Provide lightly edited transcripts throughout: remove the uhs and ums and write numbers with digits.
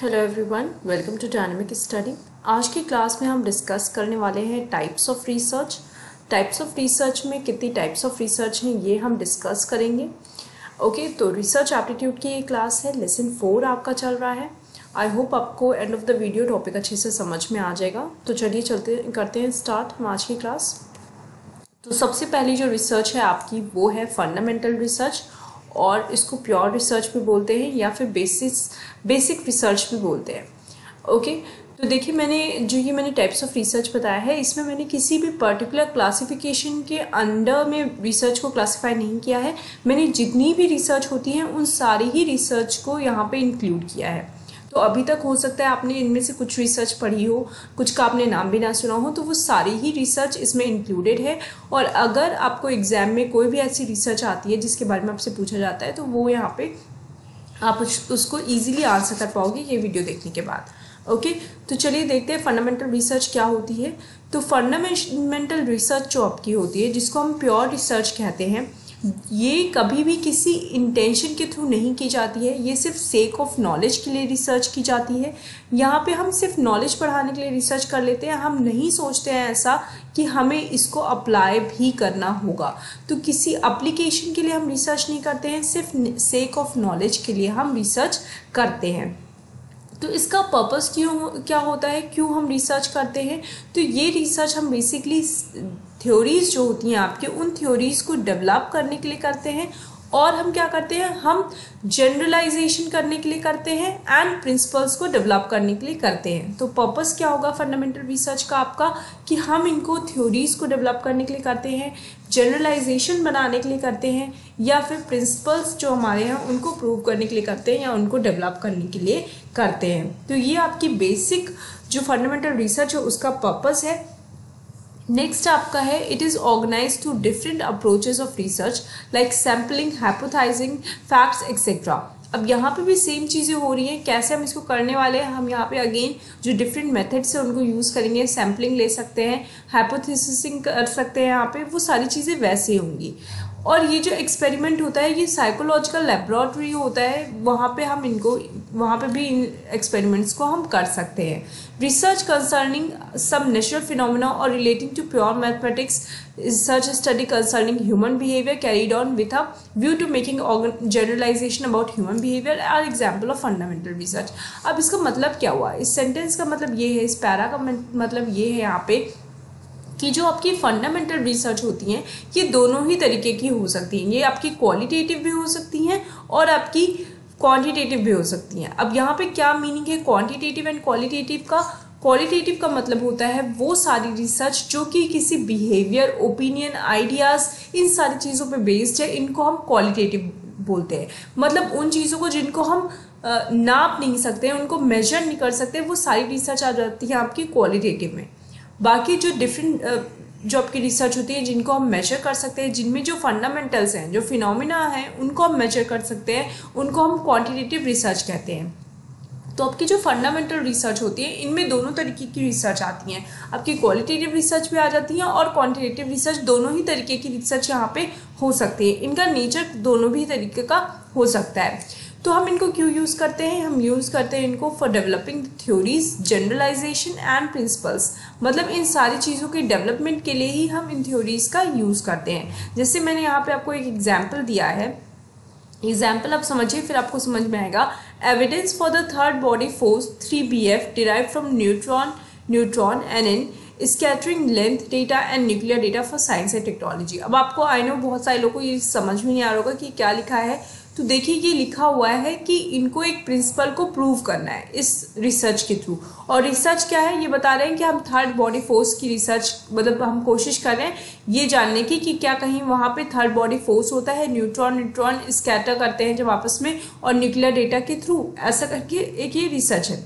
Hello everyone, welcome to dynamic study. आज की class में हम डिस्कस करने वाले हैं types of research. Types of research में कितनी टाइप्स ऑफ रिसर्च हैं ये हम डिस्कस करेंगे। ओके, तो रिसर्च एप्टीट्यूड की ये क्लास है, लेसन 4 आपका चल रहा है। आई होप आपको end of the video topic अच्छे से समझ में आ जाएगा। तो चलिए करते हैं स्टार्ट हम आज की क्लास। तो सबसे पहली जो रिसर्च है आपकी वो है फंडामेंटल रिसर्च, और इसको प्योर रिसर्च भी बोलते हैं या फिर बेसिक रिसर्च भी बोलते हैं। ओके, तो देखिए मैंने टाइप्स ऑफ रिसर्च बताया है, इसमें मैंने किसी भी पर्टिकुलर क्लासिफिकेशन के अंडर में रिसर्च को क्लासिफाई नहीं किया है। मैंने जितनी भी रिसर्च होती हैं उन सारी ही रिसर्च को यहाँ पे इंक्लूड किया है। तो अभी तक हो सकता है आपने इनमें से कुछ रिसर्च पढ़ी हो, कुछ का आपने नाम भी ना सुना हो, तो वो सारी ही रिसर्च इसमें इंक्लूडेड है। और अगर आपको एग्जाम में कोई भी ऐसी रिसर्च आती है जिसके बारे में आपसे पूछा जाता है तो वो यहाँ पे आप उसको इजीली आंसर कर पाओगे ये वीडियो देखने के बाद। ओके, तो चलिए देखते हैं फंडामेंटल रिसर्च क्या होती है। तो फंडामेंटल रिसर्च जो आपकी होती है, जिसको हम प्योर रिसर्च कहते हैं, ये कभी भी किसी इंटेंशन के थ्रू नहीं की जाती है। ये सिर्फ सेक ऑफ नॉलेज के लिए रिसर्च की जाती है। यहाँ पे हम सिर्फ नॉलेज बढ़ाने के लिए रिसर्च कर लेते हैं, हम नहीं सोचते हैं ऐसा कि हमें इसको अप्लाई भी करना होगा। तो किसी एप्लीकेशन के लिए हम रिसर्च नहीं करते हैं, सिर्फ सेक ऑफ नॉलेज के लिए हम रिसर्च करते हैं। तो इसका पर्पस क्या होता है, क्यों हम रिसर्च करते हैं? तो ये रिसर्च हम बेसिकली थ्योरीज जो होती हैं आपके, उन थ्योरीज को डेवलप करने के लिए करते हैं। और हम क्या करते हैं, हम जनरलाइजेशन करने के लिए करते हैं एंड प्रिंसिपल्स को डेवलप करने के लिए करते हैं। तो पर्पस क्या होगा फंडामेंटल रिसर्च का आपका, कि हम इनको थ्योरीज को डेवलप करने के लिए करते हैं, जनरलाइजेशन बनाने के लिए करते हैं, या फिर प्रिंसिपल्स जो हमारे हैं उनको प्रूव करने के लिए करते हैं या उनको डेवलप करने के लिए करते हैं। तो ये आपकी बेसिक जो फंडामेंटल रिसर्च है उसका पर्पस है। नेक्स्ट आपका है, it is organise to different approaches of research like sampling, hypothesising, facts etcetera. अब यहाँ पे भी सेम चीज़ें हो रही हैं। कैसे हम इसको करने वाले हैं, हम यहाँ पे अगेन जो डिफरेंट मेथड्स है उनको यूज़ करेंगे। सैम्पलिंग ले सकते हैं, हाइपोथेसिसिंग कर सकते हैं, यहाँ पे वो सारी चीज़ें वैसे होंगी। और ये जो एक्सपेरिमेंट होता है ये साइकोलॉजिकल लेबोरेटरी होता है, वहाँ पे भी इन एक्सपेरिमेंट्स को हम कर सकते हैं। Research concerning some natural phenomena और relating to pure mathematics, such study concerning human behaviour carried on with a view to making generalisation about human behaviour are example of fundamental research. अब इसका मतलब क्या हुआ, इस सेंटेंस का मतलब ये है, इस पैरा का मतलब ये है यहाँ पे कि जो आपकी फंडामेंटल रिसर्च होती हैं ये दोनों ही तरीके की हो सकती हैं। ये आपकी क्वालिटेटिव भी हो सकती हैं और आपकी क्वांटिटेटिव भी हो सकती हैं। अब यहाँ पे क्या मीनिंग है क्वांटिटेटिव एंड क्वालिटेटिव का? क्वालिटेटिव का मतलब होता है वो सारी रिसर्च जो कि किसी बिहेवियर, ओपिनियन, आइडियाज़, इन सारी चीज़ों पे बेस्ड है, इनको हम क्वालिटेटिव बोलते हैं। मतलब उन चीज़ों को जिनको हम नाप नहीं सकते, उनको मेजर नहीं कर सकते, वो सारी रिसर्च आ जाती है आपकी क्वालिटेटिव में। बाकी जो जो आपकी रिसर्च होती है जिनको हम मेजर कर सकते हैं, जिनमें जो फंडामेंटल्स हैं, जो फिनोमिना हैं, उनको हम मेजर कर सकते हैं, उनको हम क्वांटिटेटिव रिसर्च कहते हैं। तो आपकी जो फंडामेंटल रिसर्च होती है इनमें दोनों तरीके की रिसर्च आती हैं। आपकी क्वालिटेटिव रिसर्च भी आ जाती है और क्वांटिटेटिव रिसर्च, दोनों ही तरीके की रिसर्च यहाँ पे हो सकती है। इनका नेचर दोनों भी तरीके का हो सकता है। तो हम इनको क्यों यूज़ करते हैं? हम यूज़ करते हैं इनको for developing theories, generalisation and principles. मतलब इन सारी चीज़ों के डेवलपमेंट के लिए ही हम इन थ्योरीज का यूज़ करते हैं। जैसे मैंने यहाँ पे आपको एक एग्जाम्पल दिया है, एग्जाम्पल आप समझिए फिर आपको समझ में आएगा। Evidence for the third body force 3BF derive from neutron NN scattering length data and nuclear data for science and technology. अब आपको आई नो बहुत सारे लोगों को ये समझ में नहीं आ रहा होगा कि क्या लिखा है। तो देखिए ये लिखा हुआ है कि इनको एक प्रिंसिपल को प्रूव करना है इस रिसर्च के थ्रू। और रिसर्च क्या है ये बता रहे हैं कि हम थर्ड बॉडी फोर्स की रिसर्च, मतलब हम कोशिश कर रहे हैं ये जानने की कि क्या कहीं वहाँ पे थर्ड बॉडी फोर्स होता है, न्यूट्रॉन स्कैटर करते हैं जब आपस में, और न्यूक्लियर डेटा के थ्रू, ऐसा करके एक ये रिसर्च है।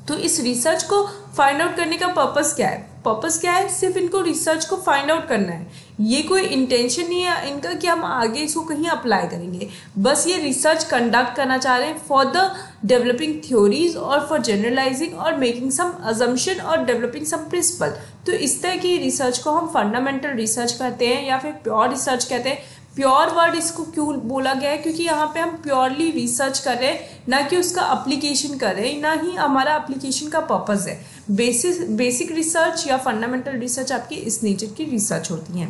तो इस रिसर्च को फाइंड आउट करने का पर्पस क्या है? पर्पस क्या है? सिर्फ इनको रिसर्च को फाइंड आउट करना है। ये कोई इंटेंशन नहीं है इनका कि हम आगे इसको कहीं अप्लाई करेंगे। बस ये रिसर्च कंडक्ट करना चाह रहे हैं फॉर द डेवलपिंग थ्योरीज और फॉर जनरलाइजिंग और मेकिंग सम अजम्पशन और डेवलपिंग सम प्रिंसिपल। तो इस तरह की रिसर्च को हम फंडामेंटल रिसर्च कहते हैं या फिर प्योर रिसर्च कहते हैं। प्योर वर्ड इसको क्यों बोला गया है, क्योंकि यहाँ पे हम प्योरली रिसर्च कर रहे हैं, ना कि उसका अप्लीकेशन कर रहे हैं, ना ही हमारा अप्लीकेशन का पर्पस है। बेसिक रिसर्च या फंडामेंटल रिसर्च आपकी इस नेचर की रिसर्च होती है।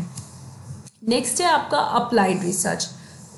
नेक्स्ट है आपका अप्लाइड रिसर्च।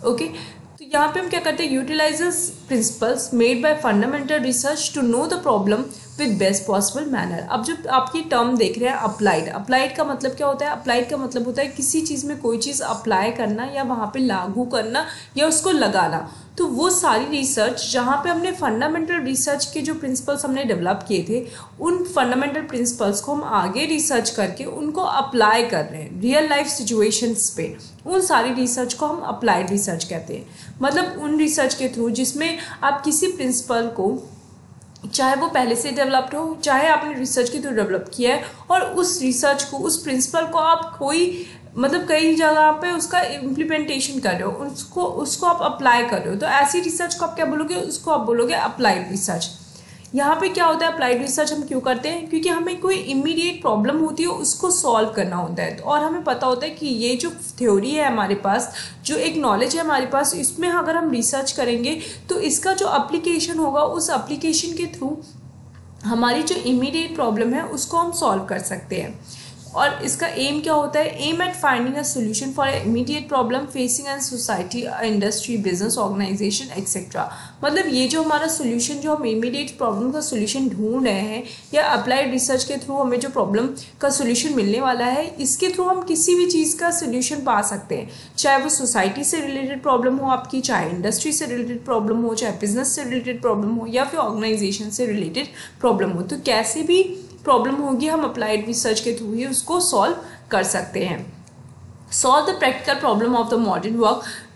ओके, तो यहाँ पे हम क्या करते हैं, utilises principles made by fundamental research to know the problem with best possible manner. अब जब आप ये टर्म देख रहे हैं अप्लाइड का मतलब क्या होता है, अप्लाइड का मतलब होता है किसी चीज़ में कोई चीज़ अप्लाई करना या वहाँ पे लागू करना या उसको लगाना। तो वो सारी रिसर्च जहाँ पे हमने फंडामेंटल रिसर्च के जो प्रिंसिपल्स हमने डेवलप किए थे, उन फंडामेंटल प्रिंसिपल्स को हम आगे रिसर्च करके उनको अप्लाई कर रहे हैं रियल लाइफ सिचुएशंस पे, उन सारी रिसर्च को हम अप्लाइड रिसर्च कहते हैं। मतलब उन रिसर्च के थ्रू जिसमें आप किसी प्रिंसिपल को, चाहे वो पहले से डेवलप्ड हो, चाहे आपने रिसर्च के थ्रू डेवलप किया है, और उस रिसर्च को, उस प्रिंसिपल को आप कोई मतलब कई जगह पे उसका इम्प्लीमेंटेशन कर रहे हो, उसको आप अप्लाई कर रहे हो, तो ऐसी रिसर्च को आप क्या बोलोगे, उसको आप बोलोगे अप्लाइड रिसर्च। यहाँ पे क्या होता है, अप्लाइड रिसर्च हम क्यों करते हैं, क्योंकि हमें कोई इमीडिएट प्रॉब्लम होती है उसको सॉल्व करना होता है, और हमें पता होता है कि ये जो थ्योरी है हमारे पास, जो एक नॉलेज है हमारे पास, इसमें अगर हम रिसर्च करेंगे तो इसका जो एप्लीकेशन होगा, उस एप्लीकेशन के थ्रू हमारी जो इमीडिएट प्रॉब्लम है उसको हम सॉल्व कर सकते हैं। और इसका एम क्या होता है, aim at finding a solution for a immediate problem facing an society, industry, business organisation etcetera. मतलब ये जो हमारा सोल्यूशन, जो हम इमीडिएट प्रॉब्लम का सोल्यूशन ढूंढ रहे हैं, या अप्लाइड रिसर्च के थ्रू हमें जो प्रॉब्लम का सोल्यूशन मिलने वाला है, इसके थ्रू हम किसी भी चीज़ का सोल्यूशन पा सकते हैं। चाहे वो सोसाइटी से रिलेटेड प्रॉब्लम हो आपकी, चाहे इंडस्ट्री से रिलेटेड प्रॉब्लम हो, चाहे बिजनेस से रिलेटेड प्रॉब्लम हो, या फिर ऑर्गेनाइजेशन से रिलेटेड प्रॉब्लम हो, तो कैसे भी प्रॉब्लम होगी हम अप्लाइड रिसर्च के थ्रू ही उसको सॉल्व कर सकते हैं। Solve the practical problem of the modern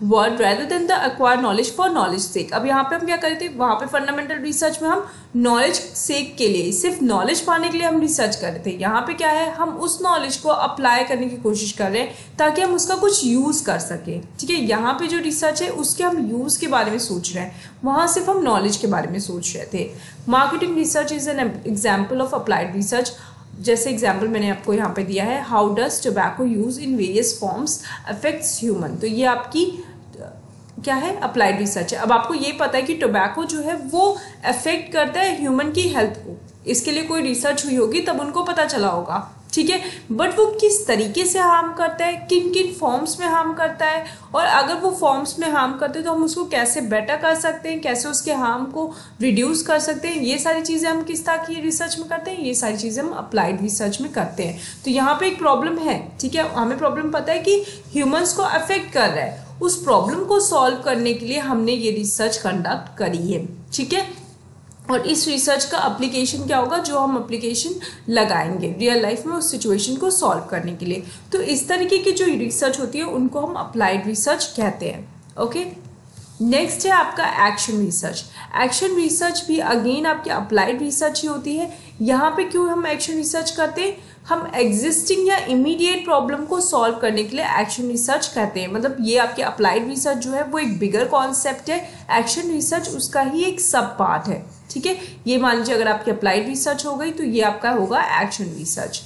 world rather than the acquired knowledge for knowledge sake. अब यहाँ पे हम क्या करते हैं, वहाँ पे फंडामेंटल रिसर्च में हम नॉलेज सेक के लिए, सिर्फ नॉलेज पाने के लिए हम रिसर्च कर रहे थे। यहाँ पे क्या है, हम उस नॉलेज को अप्लाई करने की कोशिश कर रहे हैं ताकि हम उसका कुछ यूज़ कर सकें। ठीक है, यहाँ पे जो रिसर्च है उसके हम यूज़ के बारे में सोच रहे हैं, वहाँ सिर्फ हम नॉलेज के बारे में सोच रहे थे। Marketing research is an example of applied research. जैसे एग्जाम्पल मैंने आपको यहाँ पे दिया है, how does tobacco use in various forms affects human. तो ये आपकी क्या है, अप्लाइड रिसर्च है। अब आपको ये पता है कि टोबैको जो है वो अफेक्ट करता है ह्यूमन की हेल्थ को, इसके लिए कोई रिसर्च हुई होगी तब उनको पता चला होगा। ठीक है, बट वो किस तरीके से हार्म करता है, किन किन फॉर्म्स में हार्म करता है, और अगर वो फॉर्म्स में हार्म करते हैं तो हम उसको कैसे बेटर कर सकते हैं, कैसे उसके हार्म को रिड्यूस कर सकते हैं, ये सारी चीज़ें हम किस तरह की रिसर्च में करते हैं, ये सारी चीज़ें हम अप्लाइड रिसर्च में करते हैं। तो यहाँ पे एक प्रॉब्लम है, ठीक है, हमें प्रॉब्लम पता है कि ह्यूमन्स को अफेक्ट कर रहा है, उस प्रॉब्लम को सॉल्व करने के लिए हमने ये रिसर्च कंडक्ट करी है। ठीक है, और इस रिसर्च का एप्लीकेशन क्या होगा, जो हम एप्लीकेशन लगाएंगे रियल लाइफ में उस सिचुएशन को सॉल्व करने के लिए। तो इस तरीके की जो रिसर्च होती है उनको हम अप्लाइड रिसर्च कहते हैं। ओके, नेक्स्ट है आपका एक्शन रिसर्च। एक्शन रिसर्च भी अगेन आपकी अप्लाइड रिसर्च ही होती है। यहाँ पे क्यों हम एक्शन रिसर्च करते हैं, हम एग्जिस्टिंग या इमीडिएट प्रॉब्लम को सॉल्व करने के लिए एक्शन रिसर्च कहते हैं। मतलब ये आपके अप्लाइड रिसर्च जो है वो एक बिगर कॉन्सेप्ट है, एक्शन रिसर्च उसका ही एक सब पार्ट है। ठीक है, ये मान लीजिए अगर आपकी अप्लाइड रिसर्च हो गई तो ये आपका होगा action research.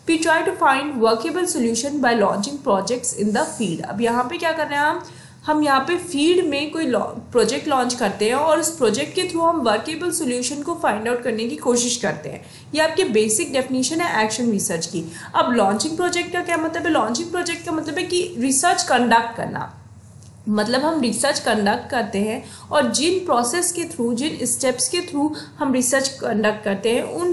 We try to find workable solution by launching projects in the field. अब यहाँ पे क्या कर रहे हैं हम यहाँ पे फील्ड में कोई प्रोजेक्ट लॉन्च करते हैं और उस प्रोजेक्ट के थ्रू हम वर्केबल सोल्यूशन को फाइंड आउट करने की कोशिश करते हैं। ये आपकी बेसिक डेफिनेशन है एक्शन रिसर्च की। अब लॉन्चिंग प्रोजेक्ट का क्या मतलब है, लॉन्चिंग प्रोजेक्ट का मतलब है कि रिसर्च कंडक्ट करना, मतलब हम रिसर्च कंडक्ट करते हैं और जिन प्रोसेस के थ्रू, जिन स्टेप्स के थ्रू हम रिसर्च कंडक्ट करते हैं उन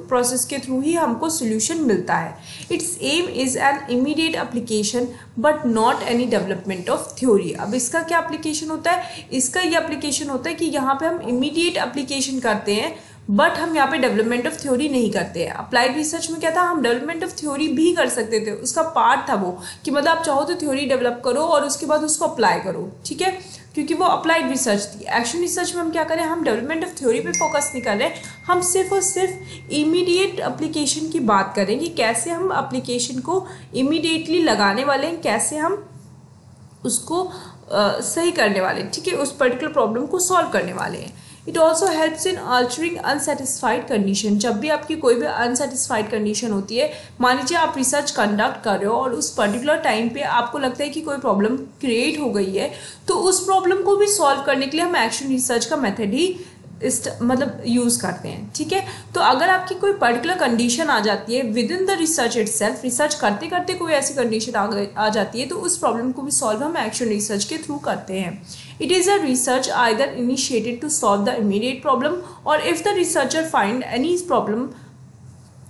प्रोसेस के थ्रू ही हमको सोल्यूशन मिलता है। Its aim is an immediate application but not any development of theory. अब इसका क्या एप्लीकेशन होता है, इसका ये एप्लीकेशन होता है कि यहाँ पे हम इमीडिएट एप्लीकेशन करते हैं बट हम यहाँ पे डेवलपमेंट ऑफ थ्योरी नहीं करते हैं। अप्लाइड रिसर्च में क्या था, हम डेवलपमेंट ऑफ थ्योरी भी कर सकते थे, उसका पार्ट था वो कि मतलब आप चाहो तो थ्योरी डेवलप करो और उसके बाद उसको अप्लाई करो। ठीक है, क्योंकि वो अप्लाइड रिसर्च थी। एक्शन रिसर्च में हम क्या करें, हम डेवलपमेंट ऑफ थ्योरी पे फोकस नहीं कर रहे, हम सिर्फ और सिर्फ इमीडिएट एप्लीकेशन की बात करें कि कैसे हम एप्लीकेशन को इमीडिएटली लगाने वाले हैं, कैसे हम उसको सही करने वाले, ठीक है, उस पर्टिकुलर प्रॉब्लम को सॉल्व करने वाले हैं। It also helps in altering unsatisfied condition. जब भी आपकी कोई भी अनसेटिस्फाइड कंडीशन होती है, मान लीजिए आप रिसर्च कंडक्ट कर रहे हो और उस पर्टिकुलर टाइम पे आपको लगता है कि कोई प्रॉब्लम क्रिएट हो गई है, तो उस प्रॉब्लम को भी सॉल्व करने के लिए हम एक्शन रिसर्च का मेथड ही मतलब यूज़ करते हैं। ठीक है, तो अगर आपकी कोई पर्टिकुलर कंडीशन आ जाती है with in the research itself, research करते करते कोई ऐसी कंडीशन आ जाती है, तो उस प्रॉब्लम को भी सॉल्व हम एक्शन रिसर्च के थ्रू करते हैं। It is a research either initiated to solve the immediate problem और if the researcher find any problem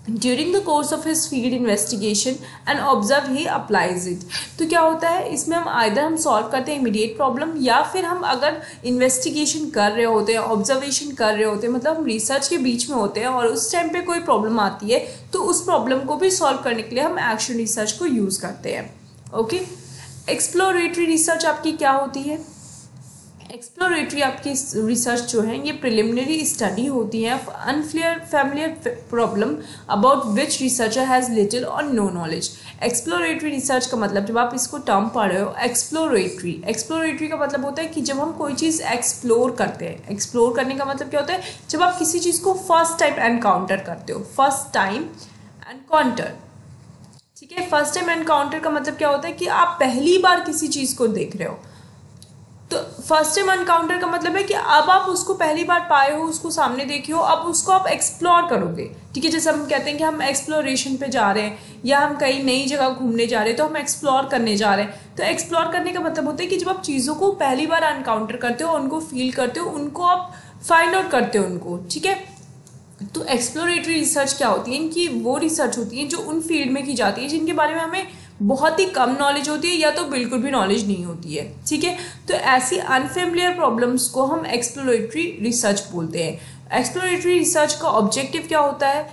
during the course of his field investigation and observe he applies it. तो क्या होता है इसमें, हम आइदर हम सॉल्व करते हैं इमीडिएट प्रॉब्लम, या फिर हम अगर इन्वेस्टिगेशन कर रहे होते हैं, ऑब्जर्वेशन कर रहे होते हैं, मतलब हम रिसर्च के बीच में होते हैं और उस टाइम पे कोई प्रॉब्लम आती है, तो उस प्रॉब्लम को भी सॉल्व करने के लिए हम एक्शन रिसर्च को यूज़ करते हैं। ओके, एक्सप्लोरेटरी रिसर्च आपकी क्या होती है? एक्सप्लोरेटरी आपकी रिसर्च जो है ये प्रिलिमिनरी स्टडी होती है unfamiliar problem about which researcher has little और नो नॉलेज। एक्सप्लोरेटरी रिसर्च का मतलब, जब आप इसको टर्म पढ़ रहे हो, एक्सप्लोरेटरी का मतलब होता है कि जब हम कोई चीज़ एक्सप्लोर करते हैं। एक्सप्लोर करने का मतलब क्या होता है? जब आप किसी चीज़ को फर्स्ट टाइम एनकाउंटर करते हो, फर्स्ट टाइम एनकाउंटर। ठीक है, फर्स्ट टाइम एनकाउंटर का मतलब क्या होता है कि आप पहली बार किसी चीज़ को देख रहे हो। तो फर्स्ट टाइम एनकाउंटर का मतलब है कि अब आप उसको पहली बार पाए हो, उसको सामने देखे हो, अब उसको आप एक्सप्लोर करोगे। ठीक है, जैसे हम कहते हैं कि हम एक्सप्लोरेशन पे जा रहे हैं या हम कहीं नई जगह घूमने जा रहे हैं, तो हम एक्सप्लोर करने जा रहे हैं। तो एक्सप्लोर करने का मतलब होता है कि जब आप चीज़ों को पहली बार एनकाउंटर करते हो, उनको फील करते हो, उनको आप फाइंड आउट करते हो उनको। ठीक है, तो एक्सप्लोरेटरी रिसर्च क्या होती है? इनकी वो रिसर्च होती है जो उन फील्ड में की जाती है जिनके बारे में हमें बहुत ही कम नॉलेज होती है या तो बिल्कुल भी नॉलेज नहीं होती है। ठीक है, तो ऐसी अनफेमिलियर प्रॉब्लम्स को हम एक्सप्लोरेटरी रिसर्च बोलते हैं। एक्सप्लोरेटरी रिसर्च का ऑब्जेक्टिव क्या होता है?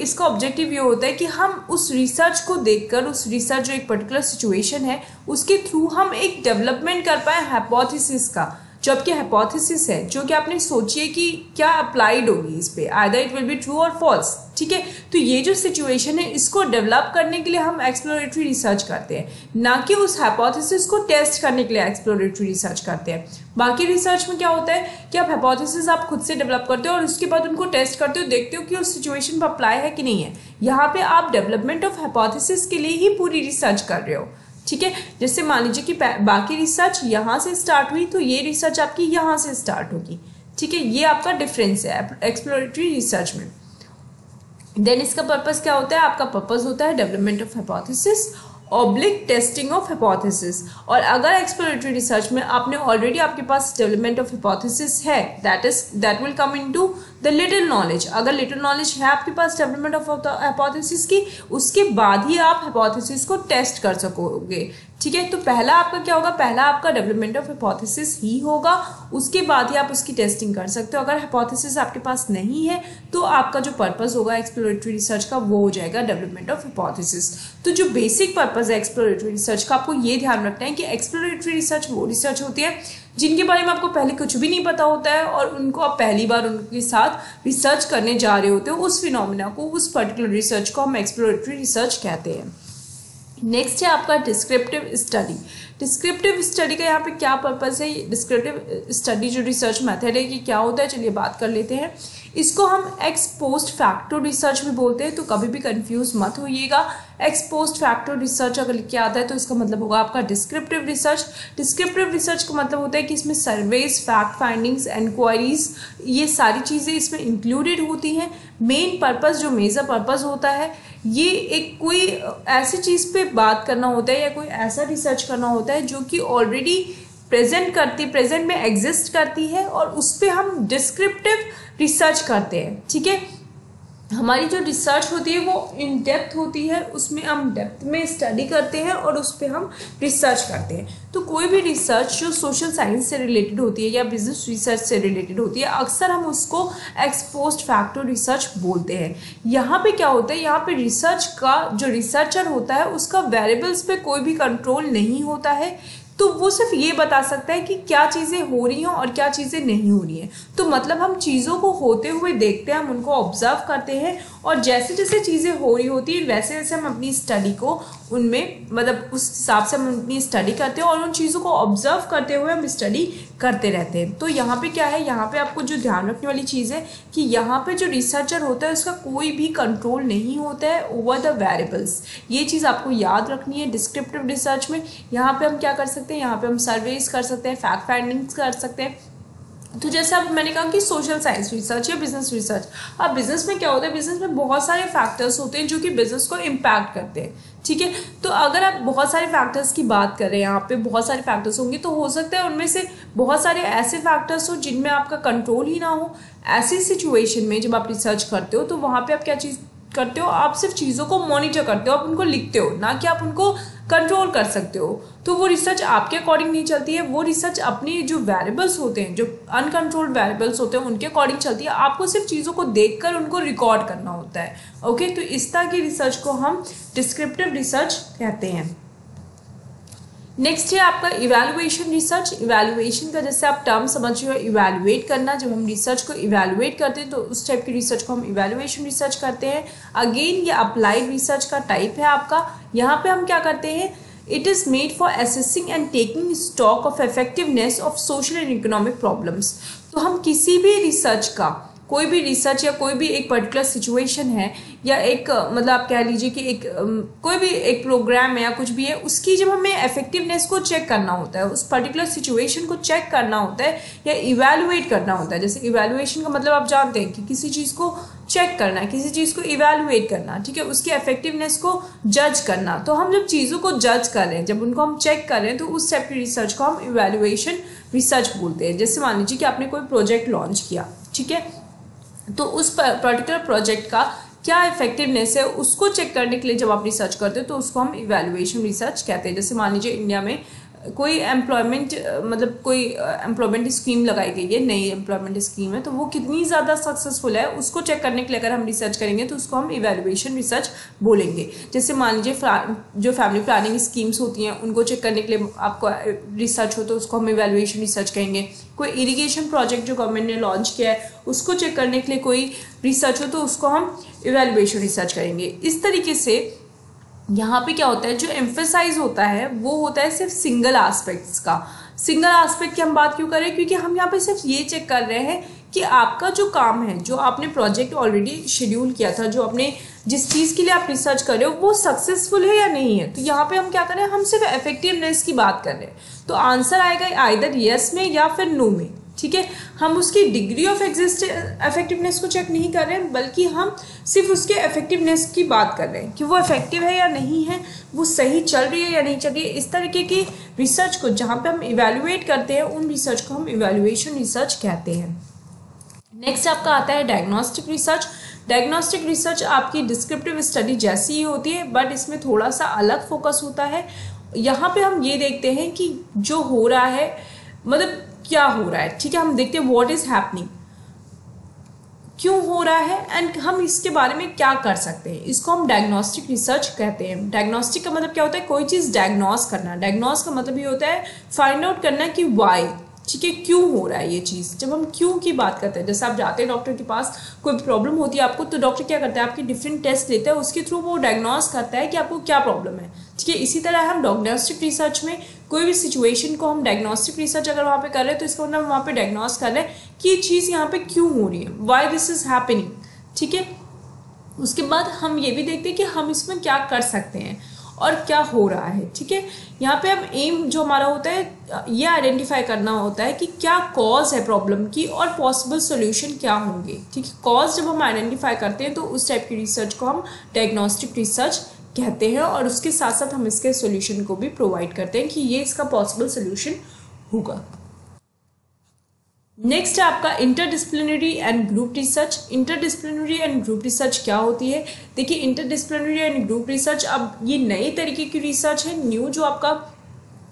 इसका ऑब्जेक्टिव ये होता है कि हम उस रिसर्च को देखकर, उस रिसर्च जो एक पर्टिकुलर सिचुएशन है उसके थ्रू हम एक डेवलपमेंट कर पाए हाइपोथेसिस का। जो आपकी हाइपोथेसिस है, जो कि आपने सोची है कि क्या अप्लाइड होगी इस पे, either it will be true और फॉल्स। ठीक है, तो ये जो सिचुएशन है इसको डेवलप करने के लिए हम एक्सप्लोरेटरी रिसर्च करते हैं, ना कि उस हाइपोथेसिस को टेस्ट करने के लिए एक्सप्लोरेटरी रिसर्च करते हैं। बाकी रिसर्च में क्या होता है कि आप हाइपोथेसिस आप खुद से डेवलप करते हो और उसके बाद उनको टेस्ट करते हो, देखते हो कि उस सिचुएशन पर अप्लाई है कि नहीं है। यहाँ पे आप डेवलपमेंट ऑफ हाइपोथेसिस के लिए ही पूरी रिसर्च कर रहे हो। ठीक है, जैसे मान लीजिए कि बाकी रिसर्च यहाँ से स्टार्ट हुई, तो ये रिसर्च आपकी यहाँ से स्टार्ट होगी। ठीक है, ये आपका डिफरेंस है एक्सप्लोरेटरी रिसर्च में। देन इसका पर्पस क्या होता है? आपका पर्पस होता है development of hypothesis oblique testing of hypothesis. और अगर एक्सप्लोरेटरी रिसर्च में आपने ऑलरेडी आपके पास डेवलपमेंट ऑफ हाइपोथेसिस है, that will come into the little knowledge. अगर लिटिल नॉलेज है आपके पास डेवलपमेंट ऑफ हाइपोथेसिस की, उसके बाद ही आप हाइपोथेसिस को टेस्ट कर सकोगे। ठीक है, तो पहला आपका क्या होगा? पहला आपका डेवलपमेंट ऑफ हाइपोथेसिस ही होगा, उसके बाद ही आप उसकी टेस्टिंग कर सकते हो। अगर हाइपोथेसिस आपके पास नहीं है तो आपका जो पर्पस होगा एक्सप्लोरेटरी रिसर्च का वो हो जाएगा डेवलपमेंट ऑफ हाइपोथेसिस। तो जो बेसिक पर्पस है एक्सप्लोरेटरी रिसर्च का, आपको ये ध्यान रखना है कि एक्सप्लोरेटरी रिसर्च वो रिसर्च होती है जिनके बारे में आपको पहले कुछ भी नहीं पता होता है और उनको आप पहली बार उनके साथ रिसर्च करने जा रहे होते हो। उस फिनोमिना को, उस पर्टिकुलर रिसर्च को हम एक्सप्लोरेटरी रिसर्च कहते हैं। नेक्स्ट है आपका डिस्क्रिप्टिव स्टडी। डिस्क्रिप्टिव स्टडी का यहाँ पे क्या पर्पस है? डिस्क्रिप्टिव स्टडी जो रिसर्च मेथड है ये क्या होता है, चलिए बात कर लेते हैं। इसको हम एक्स पोस्ट फैक्टो रिसर्च भी बोलते हैं, तो कभी भी कंफ्यूज मत होइएगा। एक्स पोस्ट फैक्टो रिसर्च अगर लिख के आता है तो इसका मतलब होगा आपका डिस्क्रिप्टिव रिसर्च। डिस्क्रिप्टिव रिसर्च का मतलब होता है कि इसमें सर्वेज, फैक्ट फाइंडिंग्स, इंक्वायरीज, ये सारी चीज़ें इसमें इंक्लूडेड होती हैं। मेन पर्पस, जो मेजर पर्पस होता है, ये एक कोई ऐसी चीज़ पे बात करना होता है या कोई ऐसा रिसर्च करना होता है जो कि ऑलरेडी प्रेजेंट में एग्जिस्ट करती है और उस पर हम डिस्क्रिप्टिव रिसर्च करते हैं। ठीक है, हमारी जो रिसर्च होती है वो इन डेप्थ होती है, उसमें हम डेप्थ में स्टडी करते हैं और उस पर हम रिसर्च करते हैं। तो कोई भी रिसर्च जो सोशल साइंस से रिलेटेड होती है या बिजनेस रिसर्च से रिलेटेड होती है, अक्सर हम उसको एक्स पोस्ट फैक्टो रिसर्च बोलते हैं। यहाँ पे क्या होता है, यहाँ पे रिसर्च का जो रिसर्चर होता है उसका वेरिएबल्स पे कोई भी कंट्रोल नहीं होता है, तो वो सिर्फ ये बता सकता है कि क्या चीज़ें हो रही हैं और क्या चीज़ें नहीं हो रही हैं। तो मतलब हम चीज़ों को होते हुए देखते हैं, हम उनको ऑब्जर्व करते हैं और जैसे जैसे चीज़ें हो रही होती हैं वैसे वैसे हम अपनी स्टडी को उनमें मतलब उस हिसाब से हम अपनी स्टडी करते हैं और उन चीज़ों को ऑब्जर्व करते हुए हम स्टडी करते रहते हैं। तो यहाँ पे क्या है, यहाँ पे आपको जो ध्यान रखने वाली चीज़ है कि यहाँ पे जो रिसर्चर होता है उसका कोई भी कंट्रोल नहीं होता है ओवर द वेरिएबल्स। ये चीज़ आपको याद रखनी है। डिस्क्रिप्टिव रिसर्च में यहाँ पे हम क्या कर सकते हैं, यहाँ पे हम सर्वेज कर सकते हैं, फैक्ट फाइंडिंग्स कर सकते हैं। तो जैसे अब मैंने कहा कि सोशल साइंस रिसर्च या बिजनेस रिसर्च, अब बिजनेस में क्या होता है, बिजनेस में बहुत सारे फैक्टर्स होते हैं जो कि बिजनेस को इम्पैक्ट करते हैं, ठीक है। तो अगर आप बहुत सारे फैक्टर्स की बात कर रहे हैं, यहाँ पे बहुत सारे फैक्टर्स होंगे, तो हो सकता है उनमें से बहुत सारे ऐसे फैक्टर्स हो जिनमें आपका कंट्रोल ही ना हो। ऐसी सिचुएशन में जब आप रिसर्च करते हो तो वहाँ पे आप क्या चीज़ करते हो, आप सिर्फ चीज़ों को मॉनिटर करते हो, आप उनको लिखते हो, ना कि आप उनको कंट्रोल कर सकते हो। तो वो रिसर्च आपके अकॉर्डिंग नहीं चलती है, वो रिसर्च अपनी जो वेरिएबल्स होते हैं, जो अनकंट्रोल्ड वेरिएबल्स होते हैं उनके अकॉर्डिंग चलती है। आपको सिर्फ चीज़ों को देखकर उनको रिकॉर्ड करना होता है। ओके, तो इस तरह की रिसर्च को हम डिस्क्रिप्टिव रिसर्च कहते हैं। नेक्स्ट है आपका इवैल्यूएशन रिसर्च। इवैल्यूएशन का जैसे आप टर्म समझ रहे हो, इवैल्यूएट करना, जब हम रिसर्च को इवैल्यूएट करते हैं तो उस टाइप की रिसर्च को हम इवैल्यूएशन रिसर्च करते हैं। अगेन ये अप्लाइड रिसर्च का टाइप है आपका। यहाँ पे हम क्या करते हैं, it is made for assessing and taking stock of effectiveness of social and economic problems. तो हम किसी भी रिसर्च का, कोई भी रिसर्च या कोई भी एक पर्टिकुलर सिचुएशन है या एक मतलब आप कह लीजिए कि एक कोई भी एक प्रोग्राम है या कुछ भी है, उसकी जब हमें इफेक्टिवनेस को चेक करना होता है, उस पर्टिकुलर सिचुएशन को चेक करना होता है या इवैल्यूएट करना होता है। जैसे इवैल्यूएशन का मतलब आप जानते हैं कि किसी चीज़ को चेक करना है, किसी चीज़ को इवैल्यूएट करना, ठीक है, उसकी इफेक्टिवनेस को जज करना। तो हम जब चीज़ों को जज कर रहे हैं, जब उनको हम चेक कर रहे हैं, तो उस टाइप की रिसर्च को हम इवैल्यूएशन रिसर्च बोलते हैं। जैसे मान लीजिए कि आपने कोई प्रोजेक्ट लॉन्च किया, ठीक है, तो उस पर्टिकुलर प्रोजेक्ट का क्या इफेक्टिवनेस है उसको चेक करने के लिए जब आप रिसर्च करते हो तो उसको हम इवैल्यूएशन रिसर्च कहते हैं। जैसे मान लीजिए इंडिया में कोई एम्प्लॉयमेंट मतलब कोई एम्प्लॉयमेंट स्कीम लगाई गई है, नई एम्प्लॉयमेंट स्कीम है, तो वो कितनी ज़्यादा सक्सेसफुल है उसको चेक करने के लिए अगर हम रिसर्च करेंगे तो उसको हम इवैल्यूएशन रिसर्च बोलेंगे। जैसे मान लीजिए जो फैमिली प्लानिंग स्कीम्स होती हैं उनको चेक करने के लिए आपको रिसर्च हो तो उसको हम इवैल्यूएशन रिसर्च कहेंगे। कोई इरिगेशन प्रोजेक्ट जो गवर्नमेंट ने लॉन्च किया है उसको चेक करने के लिए कोई रिसर्च हो तो उसको हम इवैल्यूएशन रिसर्च करेंगे। इस तरीके से यहाँ पे क्या होता है, जो एम्फेसाइज होता है वो होता है सिर्फ सिंगल एस्पेक्ट्स का। सिंगल एस्पेक्ट की हम बात क्यों कर रहे हैं, क्योंकि हम यहाँ पे सिर्फ ये चेक कर रहे हैं कि आपका जो काम है, जो आपने प्रोजेक्ट ऑलरेडी शेड्यूल किया था, जो आपने जिस चीज़ के लिए आप रिसर्च कर रहे हो वो सक्सेसफुल है या नहीं है। तो यहाँ पे हम क्या कर रहे हैं, हम सिर्फ इफेक्टिवनेस की बात कर रहे हैं। तो आंसर आएगा आइदर यस में या फिर नो में, ठीक है। हम उसकी डिग्री ऑफ इफेक्टिवनेस को चेक नहीं कर रहे हैं, बल्कि हम सिर्फ उसके इफेक्टिवनेस की बात कर रहे हैं कि वो इफेक्टिव है या नहीं है, वो सही चल रही है या नहीं चल रही है। इस तरीके की रिसर्च को जहाँ पे हम इवैल्यूएट करते हैं उन रिसर्च को हम इवैल्यूएशन रिसर्च कहते हैं। नेक्स्ट आपका आता है डायग्नोस्टिक रिसर्च। डायग्नोस्टिक रिसर्च आपकी डिस्क्रिप्टिव स्टडी जैसी ही होती है, बट इसमें थोड़ा सा अलग फोकस होता है। यहाँ पे हम ये देखते हैं कि जो हो रहा है मतलब क्या हो रहा है, ठीक है, हम देखते हैं व्हाट इज हैपनिंग, क्यों हो रहा है एंड हम इसके बारे में क्या कर सकते हैं। इसको हम डायग्नोस्टिक रिसर्च कहते हैं। डायग्नोस्टिक का मतलब क्या होता है, कोई चीज़ डायग्नोस करना। डायग्नोस का मतलब ये होता है फाइंड आउट करना कि वाई, ठीक है, क्यों हो रहा है ये चीज़। जब हम क्यों की बात करते हैं, जैसे आप जाते हैं डॉक्टर के पास, कोई प्रॉब्लम होती है आपको, तो डॉक्टर क्या करता है, आपकी डिफरेंट टेस्ट लेता है, उसके थ्रू वो डायग्नोस करता है कि आपको क्या प्रॉब्लम है, ठीक है। इसी तरह हम डायग्नोस्टिक रिसर्च में कोई भी सिचुएशन को हम डायग्नोस्टिक रिसर्च अगर वहाँ पे कर रहे हैं तो इसका मतलब हम वहाँ पे डायग्नोस कर रहे हैं कि ये चीज़ यहाँ पे क्यों हो रही है, वाई दिस इज हैपनिंग, ठीक है। उसके बाद हम ये भी देखते हैं कि हम इसमें क्या कर सकते हैं और क्या हो रहा है, ठीक है। यहाँ पे हम एम जो हमारा होता है ये आइडेंटिफाई करना होता है कि क्या कॉज है प्रॉब्लम की और पॉसिबल सोल्यूशन क्या होंगे, ठीक है। कॉज जब हम आइडेंटिफाई करते हैं तो उस टाइप की रिसर्च को हम डायग्नोस्टिक रिसर्च कहते हैं और उसके साथ साथ हम इसके सोल्यूशन को भी प्रोवाइड करते हैं कि ये इसका पॉसिबल सोल्यूशन होगा। नेक्स्ट है आपका interdisciplinary and group research. Interdisciplinary and group research क्या होती है, देखिए इंटरडिसिप्लिनरी एंड ग्रुप रिसर्च अब ये नई तरीके की रिसर्च है, न्यू जो आपका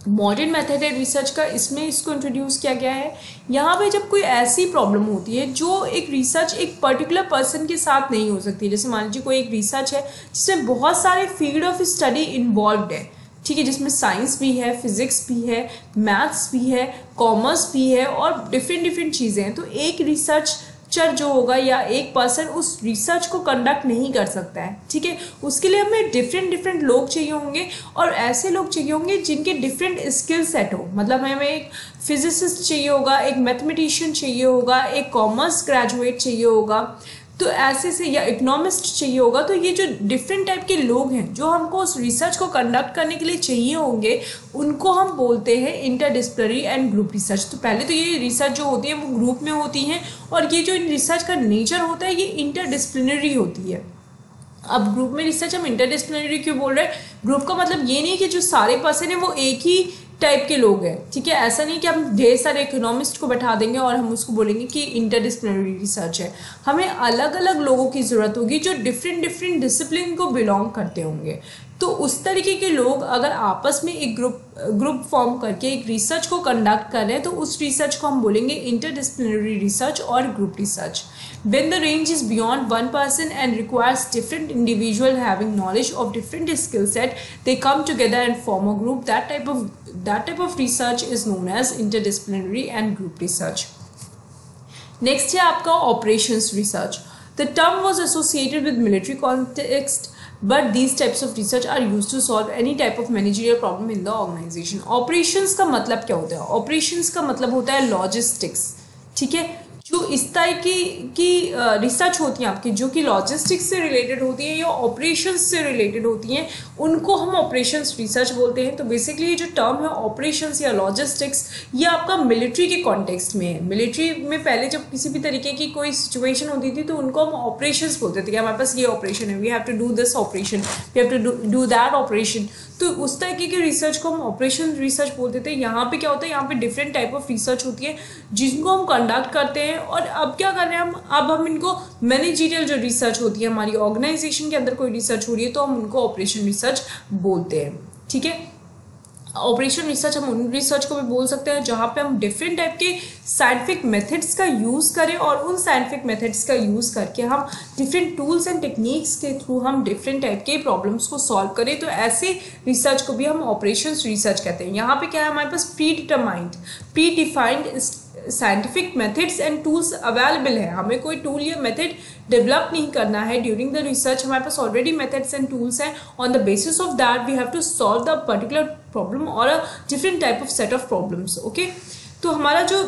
मॉडर्न मेथड है रिसर्च का, इसमें इसको इंट्रोड्यूस किया गया है। यहाँ पे जब कोई ऐसी प्रॉब्लम होती है जो एक रिसर्च एक पर्टिकुलर पर्सन के साथ नहीं हो सकती, जैसे मान लीजिए कोई एक रिसर्च है जिसमें बहुत सारे फील्ड ऑफ स्टडी इन्वॉल्व्ड है, ठीक है, जिसमें साइंस भी है, फिजिक्स भी है, मैथ्स भी है, कॉमर्स भी है और डिफरेंट चीज़ें हैं। तो एक रिसर्चर जो होगा या एक पर्सन उस रिसर्च को कंडक्ट नहीं कर सकता है, ठीक है। उसके लिए हमें डिफरेंट लोग चाहिए होंगे और ऐसे लोग चाहिए होंगे जिनके डिफरेंट स्किल सेट हो। मतलब हमें एक फिजिसिस्ट चाहिए होगा, एक मैथमेटिशियन चाहिए होगा, एक कॉमर्स ग्रेजुएट चाहिए होगा, तो ऐसे से या इकोनॉमिस्ट चाहिए होगा। तो ये जो डिफरेंट टाइप के लोग हैं जो हमको उस रिसर्च को कंडक्ट करने के लिए चाहिए होंगे, उनको हम बोलते हैं इंटरडिसिप्लिनरी एंड ग्रुप रिसर्च। तो पहले तो ये रिसर्च जो होती है वो ग्रुप में होती है और ये जो रिसर्च का नेचर होता है ये इंटरडिसिप्लिनरी होती है। अब ग्रुप में रिसर्च हम इंटरडिसिप्लिनरी क्यों बोल रहे हैं? ग्रुप का मतलब ये नहीं कि जो सारे पर्सन है वो एक ही टाइप के लोग हैं, ठीक है। ऐसा नहीं कि हम ढेर सारे इकोनॉमिस्ट को बैठा देंगे और हम उसको बोलेंगे कि इंटरडिसिप्लिनरी रिसर्च है। हमें अलग अलग लोगों की ज़रूरत होगी जो डिफरेंट डिसिप्लिन को बिलोंग करते होंगे। तो उस तरीके के लोग अगर आपस में एक ग्रुप फॉर्म करके एक रिसर्च को कंडक्ट कर रहे हैं तो उस रिसर्च को हम बोलेंगे इंटरडिसिप्लिनरी रिसर्च और group research. When the range is beyond one person and requires different individual having knowledge of different skill set, they come together and form a group. That type of research is known as interdisciplinary and group research. Next है आपका operations research. The term was associated with military context, but these types of research are used to solve any type of managerial problem in the organization. Operations का मतलब क्या होता है? Operations का मतलब होता है logistics, ठीक है। जो इस तरह की रिसर्च होती हैं आपकी, जो कि लॉजिस्टिक्स से रिलेटेड होती हैं या ऑपरेशंस से रिलेटेड होती हैं, उनको हम ऑपरेशंस रिसर्च बोलते हैं। तो बेसिकली ये जो टर्म है ऑपरेशंस या लॉजिस्टिक्स, ये आपका मिलिट्री के कॉन्टेक्स्ट में है। मिलिट्री में पहले जब किसी भी तरीके की कोई सिचुएशन होती थी तो उनको हम ऑपरेशंस बोलते थे कि हमारे पास ये ऑपरेशन है, we have to do this operation, we have to do that operation. तो उस तरीके के रिसर्च को हम ऑपरेशन रिसर्च बोलते थे। यहाँ पे क्या होता है, यहाँ पे डिफरेंट टाइप ऑफ रिसर्च होती है जिनको हम कंडक्ट करते हैं। और अब क्या कर रहे हैं अब हम इनको मैनेजरियल जो रिसर्च होती है, हमारी ऑर्गेनाइजेशन के अंदर कोई रिसर्च हो रही है तो हम उनको ऑपरेशन रिसर्च बोलते हैं, ठीक है। ऑपरेशन रिसर्च हम उन रिसर्च को भी बोल सकते हैं जहाँ पे हम डिफरेंट टाइप के साइंटिफिक मेथड्स का यूज़ करें और उन साइंटिफिक मेथड्स का यूज़ करके हम डिफरेंट टूल्स एंड टेक्निक्स के थ्रू हम डिफरेंट टाइप के प्रॉब्लम्स को सॉल्व करें। तो ऐसे रिसर्च को भी हम ऑपरेशंस रिसर्च कहते हैं। यहाँ पे क्या है, हमारे पास pre defined scientific methods and tools available है। हमें कोई टूल या मेथड डेवलप नहीं करना है ड्यूरिंग द रिसर्च, हमारे पास ऑलरेडी मेथड्स एंड टूल्स हैं। On the basis of that we have to solve the particular problem और a different type of set of problems, okay. तो हमारा जो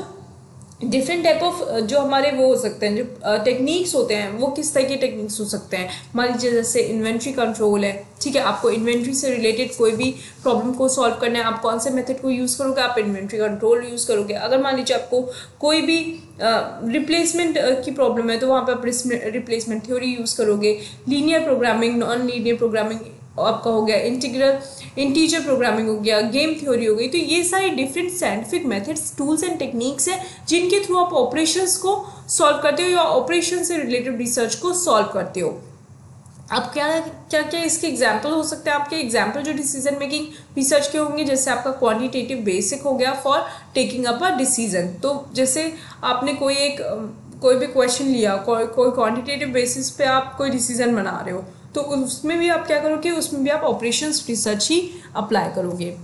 डिफरेंट टाइप ऑफ जो हमारे वो हो सकते हैं, जो टेक्निक्स होते हैं, वो किस तरह के टेक्निक्स हो सकते हैं। मान लीजिए जैसे इन्वेंट्री कंट्रोल है, ठीक है। आपको इन्वेंट्री से रिलेटेड कोई भी प्रॉब्लम को सॉल्व करना है, आप कौन से मेथड को यूज़ करोगे? आप इन्वेंट्री कंट्रोल यूज़ करोगे। अगर मान लीजिए आपको कोई भी रिप्लेसमेंट की प्रॉब्लम है तो वहाँ पर आप रिप्लेसमेंट थ्योरी यूज़ करोगे। Linear programming, non linear programming आपका हो गया, इंटीजर प्रोग्रामिंग हो गया, गेम थ्योरी हो गई। तो ये सारी different scientific methods, tools and techniques हैं जिनके थ्रू आप ऑपरेशंस को सॉल्व करते हो या ऑपरेशन से रिलेटेड रिसर्च को सॉल्व करते हो। अब क्या इसके एग्जाम्पल हो सकते हैं? आपके एग्जाम्पल जो डिसीजन मेकिंग रिसर्च के होंगे, जैसे आपका क्वांटिटेटिव बेसिक हो गया for taking up a decision. तो जैसे आपने कोई भी क्वेश्चन लिया, कोई क्वांटिटेटिव बेसिस पे आप कोई डिसीजन बना रहे हो, तो उसमें भी आप क्या करोगे, उसमें भी आप ऑपरेशंस रिसर्च ही अप्लाई करोगे।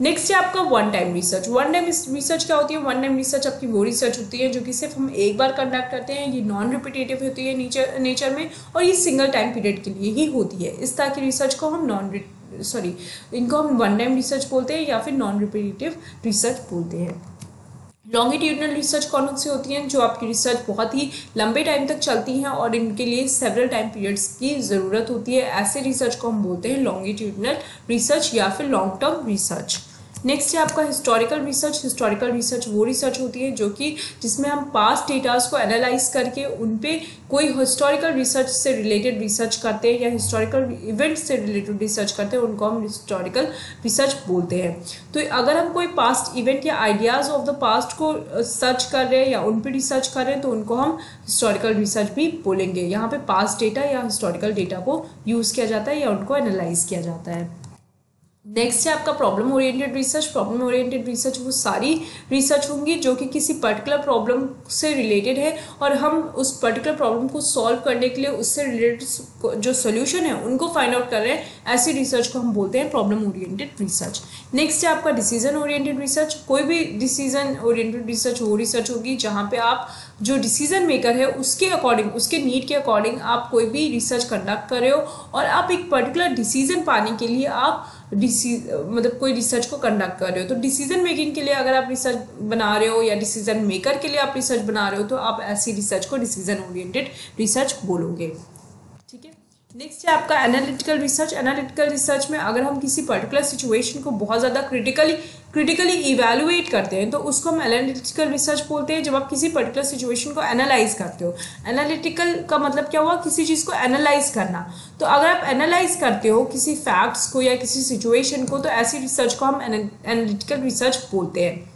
नेक्स्ट है आपका one time research. One time research क्या होती है? वन टाइम रिसर्च आपकी वो रिसर्च होती है जो कि सिर्फ हम एक बार कंडक्ट करते हैं। ये नॉन रिपीटेटिव होती है नेचर में और ये सिंगल टाइम पीरियड के लिए ही होती है। इस तरह की रिसर्च को हम इनको हम वन टाइम रिसर्च बोलते हैं या फिर नॉन रिपीटेटिव रिसर्च बोलते हैं। लॉन्गिट्यूडनल रिसर्च कौन सी होती हैं? जो आपकी रिसर्च बहुत ही लंबे टाइम तक चलती हैं और इनके लिए सेवरल टाइम पीरियड्स की ज़रूरत होती है। ऐसे रिसर्च को हम बोलते हैं लॉन्गिट्यूडनल रिसर्च या फिर लॉन्ग टर्म रिसर्च। नेक्स्ट है आपका हिस्टोरिकल रिसर्च। हिस्टोरिकल रिसर्च वो रिसर्च होती है जो कि जिसमें हम पास्ट डेटास को एनालाइज करके उन पे कोई हिस्टोरिकल रिसर्च से रिलेटेड रिसर्च करते हैं या हिस्टोरिकल इवेंट्स से रिलेटेड रिसर्च करते हैं, उनको हम हिस्टोरिकल रिसर्च बोलते हैं। तो अगर हम कोई पास्ट इवेंट या आइडियाज़ ऑफ द पास्ट को सर्च कर रहे हैं या उन पे रिसर्च कर रहे हैं तो उनको हम हिस्टोरिकल रिसर्च भी बोलेंगे। यहाँ पे पास्ट डेटा या हिस्टोरिकल डेटा को यूज़ किया जाता है या उनको एनालाइज किया जाता है। नेक्स्ट है आपका problem oriented research. Problem oriented research वो सारी रिसर्च होंगी जो कि किसी पर्टिकुलर प्रॉब्लम से रिलेटेड है और हम उस पर्टिकुलर प्रॉब्लम को सॉल्व करने के लिए उससे रिलेटेड जो सोल्यूशन है उनको फाइंड आउट कर रहे हैं, ऐसी रिसर्च को हम बोलते हैं प्रॉब्लम ओरिएंटेड रिसर्च। नेक्स्ट है आपका डिसीजन ओरिएंटेड रिसर्च। कोई भी डिसीजन ओरिएंटेड रिसर्च वो रिसर्च होगी जहाँ पे आप जो डिसीजन मेकर है उसके अकॉर्डिंग, उसके नीड के अकॉर्डिंग आप कोई भी रिसर्च कंडक्ट कर रहे हो और आप एक पर्टिकुलर डिसीजन पाने के लिए आप मतलब कोई रिसर्च को कंडक्ट कर रहे हो। तो डिसीजन मेकिंग के लिए अगर आप रिसर्च बना रहे हो या डिसीजन मेकर के लिए आप रिसर्च बना रहे हो तो आप ऐसी रिसर्च को डिसीजन ओरिएंटेड रिसर्च बोलोगे। ठीक है। नेक्स्ट है आपका एनालिटिकल रिसर्च। एनालिटिकल रिसर्च में अगर हम किसी पर्टिकुलर सिचुएशन को बहुत ज़्यादा क्रिटिकली इवैल्यूएट करते हैं तो उसको हम एनालिटिकल रिसर्च बोलते हैं। जब आप किसी पर्टिकुलर सिचुएशन को एनालाइज करते हो, एनालिटिकल का मतलब क्या हुआ, किसी चीज़ को एनालाइज करना। तो अगर आप एनालाइज करते हो किसी फैक्ट्स को या किसी सिचुएशन को तो ऐसी रिसर्च को हम एनालिटिकल रिसर्च बोलते हैं।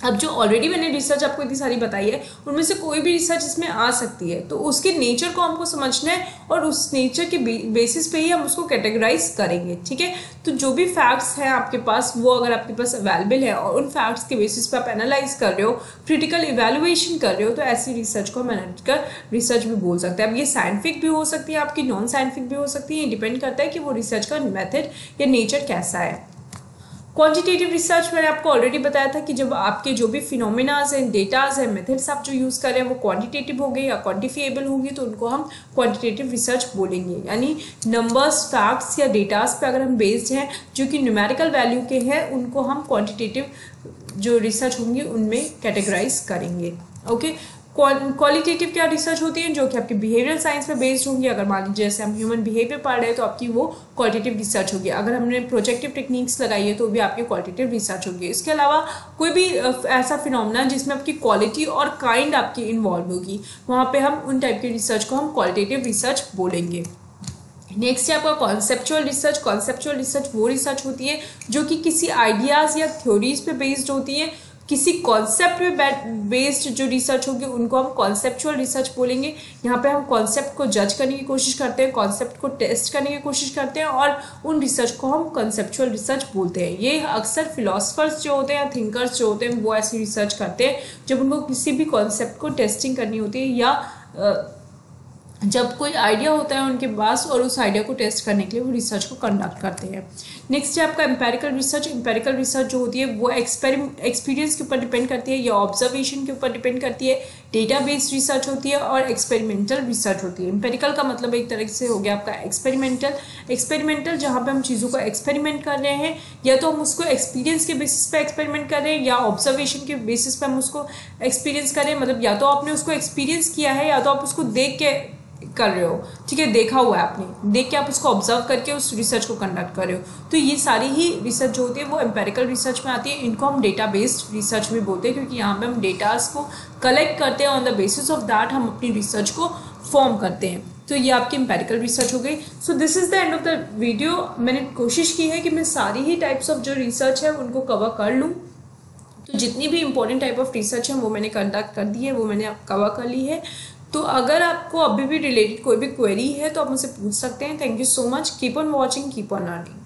अब जो ऑलरेडी मैंने रिसर्च आपको इतनी सारी बताई है उनमें से कोई भी रिसर्च इसमें आ सकती है, तो उसके नेचर को हमको समझना है और उस नेचर के बेसिस पे ही हम उसको कैटेगराइज करेंगे। ठीक है। तो जो भी फैक्ट्स हैं आपके पास वो अगर आपके पास अवेलेबल है और उन फैक्ट्स के बेसिस पे आप एनालाइज कर रहे हो, क्रिटिकल इवैल्यूएशन कर रहे हो, तो ऐसी रिसर्च को हम एनालिटिकल रिसर्च भी बोल सकते हैं। अब ये साइंटिफिक भी हो सकती है, आपकी नॉन साइंटिफिक भी हो सकती है, डिपेंड करता है कि वो रिसर्च का मेथड या नेचर कैसा है। क्वांटिटेटिव रिसर्च मैंने आपको ऑलरेडी बताया था कि जब आपके जो भी फिनोमिनाज हैं, डेटाज हैं, मेथड्स आप जो यूज़ कर रहे हैं वो क्वांटिटेटिव हो गए या क्वांटिफिएबल होंगी तो उनको हम क्वांटिटेटिव रिसर्च बोलेंगे। यानी नंबर्स, फैक्ट्स या डेटाज पे अगर हम बेस्ड हैं जो कि न्यूमेरिकल वैल्यू के हैं उनको हम क्वांटिटेटिव जो रिसर्च होंगी उनमें कैटेगराइज करेंगे। ओके। क्वालिटेटिव क्या रिसर्च होती है जो कि आपकी बिहेवियरल साइंस पे बेस्ड होंगी। अगर मान लीजिए जैसे हम ह्यूमन बिहेवियर पढ़ रहे हैं तो आपकी वो क्वालिटेटिव रिसर्च होगी। अगर हमने प्रोजेक्टिव टेक्निक्स लगाई है तो भी आपकी क्वालिटेटिव रिसर्च होगी। इसके अलावा कोई भी ऐसा फिनोमेना जिसमें आपकी क्वालिटी और काइंड आपकी इन्वॉल्व होगी वहाँ पे हम उन टाइप की रिसर्च को हम क्वालिटेटिव रिसर्च बोलेंगे। नेक्स्ट है आपका कॉन्सेप्चुअल रिसर्च। कॉन्सेप्चुअल रिसर्च वो रिसर्च होती है जो कि किसी आइडियाज़ या थ्योरीज पे बेस्ड होती है। किसी कॉन्सेप्ट पे बेस्ड जो रिसर्च होगी उनको हम कॉन्सेप्चुअल रिसर्च बोलेंगे। यहाँ पे हम कॉन्सेप्ट को जज करने की कोशिश करते हैं, कॉन्सेप्ट को टेस्ट करने की कोशिश करते हैं और उन रिसर्च को हम कॉन्सेप्चुअल रिसर्च बोलते हैं। ये अक्सर फिलोसफर्स जो होते हैं, थिंकर्स जो होते हैं वो ऐसी रिसर्च करते हैं जब उनको किसी भी कॉन्सेप्ट को टेस्टिंग करनी होती है या जब कोई आइडिया होता है उनके पास और उस आइडिया को टेस्ट करने के लिए वो रिसर्च को कंडक्ट करते हैं। नेक्स्ट है आपका एम्पेरिकल रिसर्च। एम्पेरिकल रिसर्च जो होती है वो एक्सपीरियंस के ऊपर डिपेंड करती है या ऑब्जर्वेशन के ऊपर डिपेंड करती है। डेटा बेस्ड रिसर्च होती है और एक्सपेरिमेंटल रिसर्च होती है। एम्पेरिकल का मतलब एक तरह से हो गया आपका एक्सपेरिमेंटल जहाँ पे हम चीज़ों को एक्सपेरिमेंट कर रहे हैं, या तो हम उसको एक्सपीरियंस के बेसिस पे एक्सपेरिमेंट कर रहे हैं या ऑब्जर्वेशन के बेसिस पे हम उसको एक्सपीरियंस कर रहे हैं। मतलब या तो आपने उसको एक्सपीरियंस किया है या तो आप उसको देख के कर रहे हो। ठीक है, देखा हुआ है आपने, देख के आप उसको ऑब्जर्व करके उस रिसर्च को कंडक्ट कर रहे हो। तो ये सारी ही रिसर्च जो होती है वो एम्पेरिकल रिसर्च में आती है। इनको हम डेटा बेस्ड रिसर्च भी बोलते हैं क्योंकि यहाँ पे हम डेटास को कलेक्ट करते हैं, on the basis of that हम अपनी रिसर्च को फॉर्म करते हैं। तो ये आपकी एम्पेरिकल रिसर्च हो गई। So this is the end of the video. मैंने कोशिश की है कि मैं सारी ही टाइप्स ऑफ जो रिसर्च है उनको कवर कर लूँ। तो जितनी भी इंपॉर्टेंट टाइप ऑफ रिसर्च है वो मैंने कंडक्ट कर दी है, वो मैंने कवर कर ली है। तो अगर आपको अभी भी रिलेटेड कोई भी क्वेरी है तो आप मुझसे पूछ सकते हैं। Thank you so much. Keep on watching, keep on learning.